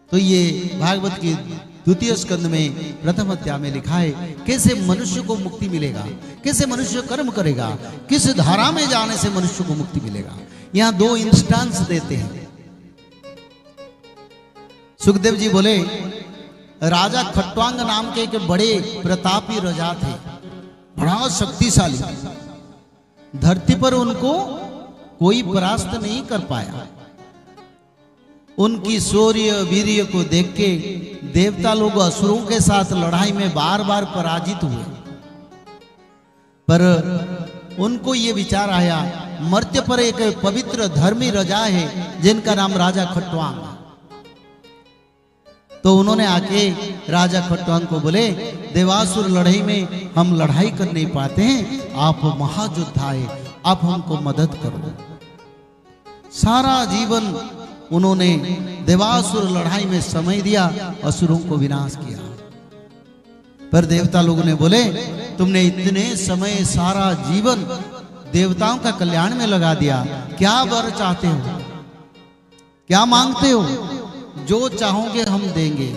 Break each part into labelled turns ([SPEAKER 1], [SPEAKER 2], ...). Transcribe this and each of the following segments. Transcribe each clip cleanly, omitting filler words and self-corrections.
[SPEAKER 1] तो ये भागवत की द्वितीय स्कंद में प्रथम अध्याय में लिखा है कैसे मनुष्य को मुक्ति मिलेगा, कैसे मनुष्य कर्म करेगा, किस धारा में जाने से मनुष्य को मुक्ति मिलेगा। यहां दो इंस्टांस देते हैं। सुखदेव जी बोले राजा खट्वांग नाम के एक बड़े प्रतापी राजा थे, बड़ा शक्तिशाली, धरती पर उनको कोई परास्त नहीं कर पाया। उनकी शौर्य वीर्य को देख के देवता लोग असुरों के साथ लड़ाई में बार बार पराजित हुए, पर उनको ये विचार आया मर्त्य पर एक पवित्र धर्मी राजा है जिनका नाम राजा खट्वांग। तो उन्होंने आके राजा खट्वांग को बोले देवासुर लड़ाई में हम लड़ाई कर नहीं पाते हैं, आप महायोद्धा है, आप हमको मदद करो। सारा जीवन उन्होंने देवासुर लड़ाई में समय दिया, असुरों को विनाश किया। पर देवता लोगों ने बोले तुमने इतने समय सारा जीवन देवताओं का कल्याण में लगा दिया, क्या वर चाहते हो, क्या मांगते हो, जो चाहोगे हम देंगे।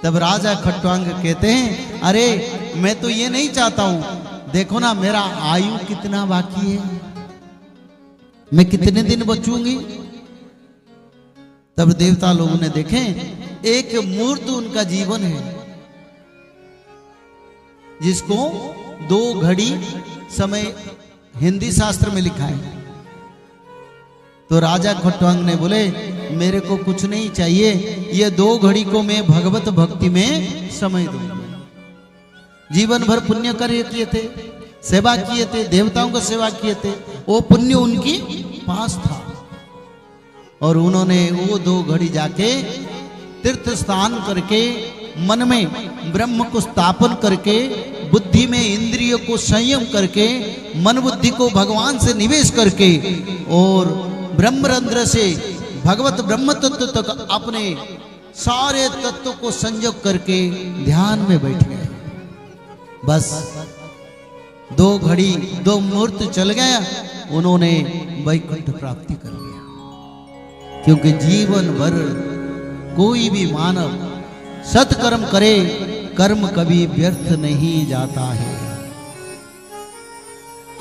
[SPEAKER 1] तब राजा खट्वांग कहते हैं अरे मैं तो ये नहीं चाहता हूं, देखो ना मेरा आयु कितना बाकी है, मैं कितने दिन बचूंगी। तब देवता लोगों ने देखे एक मूर्त उनका जीवन है जिसको 2 घड़ी समय हिंदी शास्त्र में लिखा है। तो राजा खट्वांग ने बोले मेरे को कुछ नहीं चाहिए, ये 2 घड़ी को मैं भगवत भक्ति में समय दूंगा। जीवन भर पुण्य कार्य किए थे, सेवा किए थे, देवताओं को सेवा किए थे, वो पुण्य उनकी पास था। और उन्होंने वो 2 घड़ी जाके तीर्थ स्नान करके मन में ब्रह्म को स्थापन करके बुद्धि में इंद्रियों को संयम करके मन बुद्धि को भगवान से निवेश करके और ब्रह्मरंध्र से भगवत ब्रह्म तत्व तक अपने सारे तत्व को संयोग करके ध्यान में बैठ गए। बस 2 घड़ी 2 मुहूर्त चल गया, उन्होंने वैकुंठ प्राप्ति कर लिया। क्योंकि जीवन भर कोई भी मानव सत्कर्म करे, कर्म कभी व्यर्थ नहीं जाता है।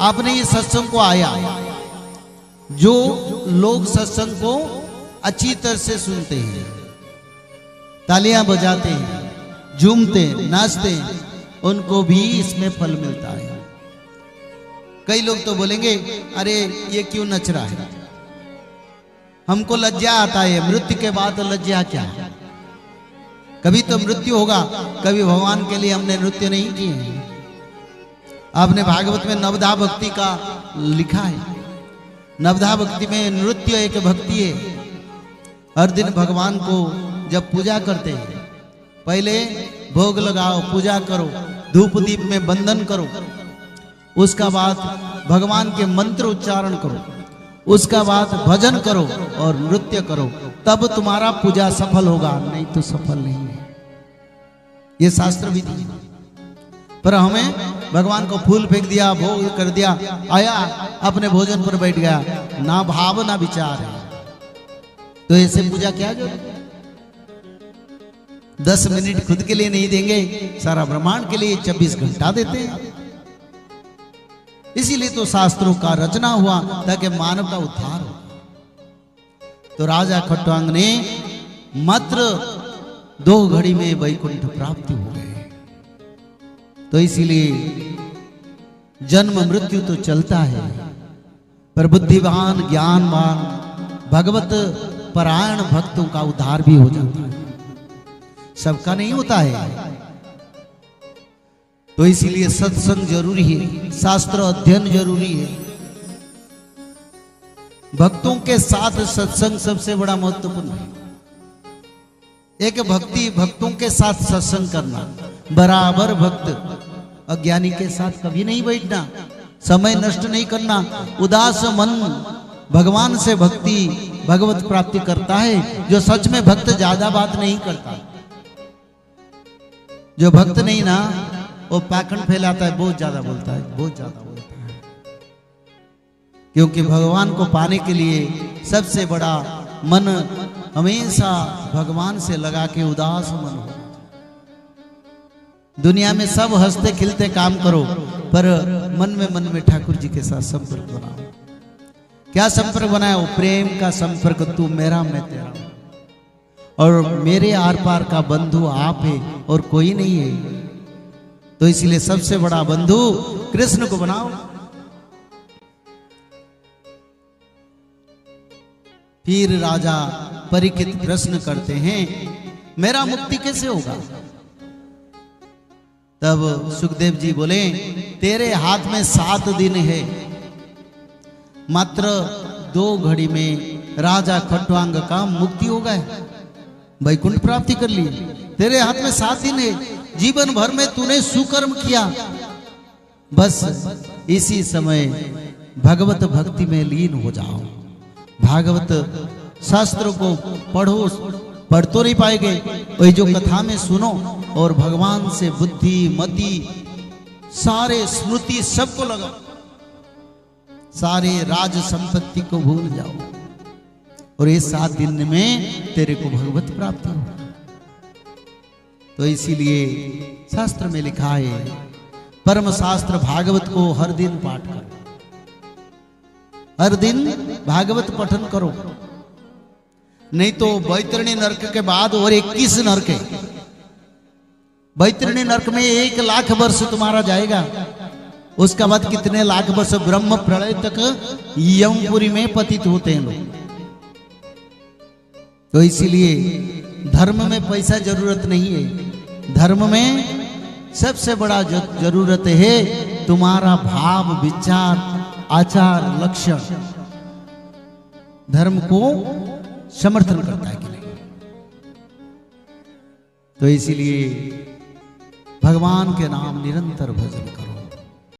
[SPEAKER 1] आपने ये सत्संग को आया, जो लोग सत्संग को अच्छी तरह से सुनते हैं, तालियां बजाते हैं, झूमते हैं, नाचते हैं, उनको भी इसमें फल मिलता है। कई लोग तो बोलेंगे अरे ये क्यों नच रहा है, हमको लज्जा आता है, मृत्यु के बाद लज्जा क्या, कभी तो मृत्यु होगा, कभी भगवान के लिए हमने नृत्य नहीं किए हैं। आपने भागवत में नवधा भक्ति का लिखा है, नवधा भक्ति में नृत्य एक भक्ति है। हर दिन भगवान को जब पूजा करते हैं पहले भोग लगाओ, पूजा करो, धूप दीप में बंधन करो, उसका बाद भगवान के मंत्र उच्चारण करो, उसका बाद भजन करो और नृत्य करो, तब तुम्हारा पूजा सफल होगा, नहीं तो सफल नहीं है। ये शास्त्र विधि है। पर हमें भगवान को फूल फेंक दिया, भोग कर दिया, आया अपने भोजन पर बैठ गया, ना भाव ना विचार है, तो ऐसे पूजा क्या जरूरत? 10 मिनट खुद के लिए नहीं देंगे, सारा ब्रह्मांड के लिए 24 घंटा देते हैं। इसीलिए तो शास्त्रों का रचना हुआ ताकि मानव का उद्धार हो। तो राजा खट्वांग ने मात्र 2 घड़ी में वैकुंठ प्राप्ति हो गए। तो इसीलिए जन्म मृत्यु तो चलता है, पर बुद्धिवान ज्ञानवान भगवत परायण भक्तों का उद्धार भी हो जाता है, सबका नहीं होता है। तो इसीलिए सत्संग जरूरी है, शास्त्र अध्ययन जरूरी है। भक्तों के साथ सत्संग सबसे बड़ा महत्वपूर्ण है। एक भक्ति भक्तों के साथ सत्संग करना, बराबर भक्त अज्ञानी के साथ कभी नहीं बैठना, समय नष्ट नहीं करना। उदास मन भगवान से भक्ति भगवत प्राप्ति करता है। जो सच में भक्त ज्यादा बात नहीं करता, जो भक्त नहीं ना वो पाखंड फैलाता है, बहुत ज्यादा बोलता है, बहुत ज्यादा बोलता है। क्योंकि भगवान को पाने के लिए सबसे बड़ा मन हमेशा भगवान से लगा के उदास मन हो। दुनिया में सब हंसते खिलते काम करो, पर मन में ठाकुर जी के साथ संपर्क बनाओ। क्या संपर्क बनाओ? प्रेम का संपर्क, तू मेरा मैं तेरा, और मेरे आर पार का बंधु आप है और कोई नहीं है। तो इसलिए सबसे बड़ा बंधु कृष्ण को बनाओ। फिर राजा परीक्षित प्रश्न करते हैं, मेरा मुक्ति कैसे होगा? तब सुखदेव जी बोले, तेरे हाथ में 7 दिन है, मात्र 2 घड़ी में राजा खट्वांग का मुक्ति हो गया, वैकुंठ प्राप्ति कर ली। तेरे हाथ में 7 दिन है, जीवन भर में तूने सुकर्म किया, बस इसी समय भगवत भक्ति में लीन हो जाओ। भागवत शास्त्रों को पढ़ो, पढ़ तो नहीं पाएंगे, वही जो कथा में सुनो, और भगवान से बुद्धि मति सारे स्मृति सबको लगाओ, सारे राज संपत्ति को भूल जाओ, और ये 7 दिन में तेरे को भगवत प्राप्ति हो। तो इसीलिए शास्त्र में लिखा है, परम शास्त्र भागवत को हर दिन पाठ करो, हर दिन भागवत पठन करो, नहीं तो बैतरणी नरक के बाद और 21 नरक है। बैतरणी नरक में 1 लाख वर्ष तुम्हारा जाएगा, उसका बाद कितने लाख वर्ष ब्रह्म प्रलय तक यमपुरी में पतित होते हैं लोग। तो इसीलिए धर्म में पैसा जरूरत नहीं है, धर्म में सबसे बड़ा जरूरत है तुम्हारा भाव, विचार, आचार, लक्षण धर्म को समर्थन करता है कि नहीं। तो इसीलिए भगवान के नाम निरंतर भजन,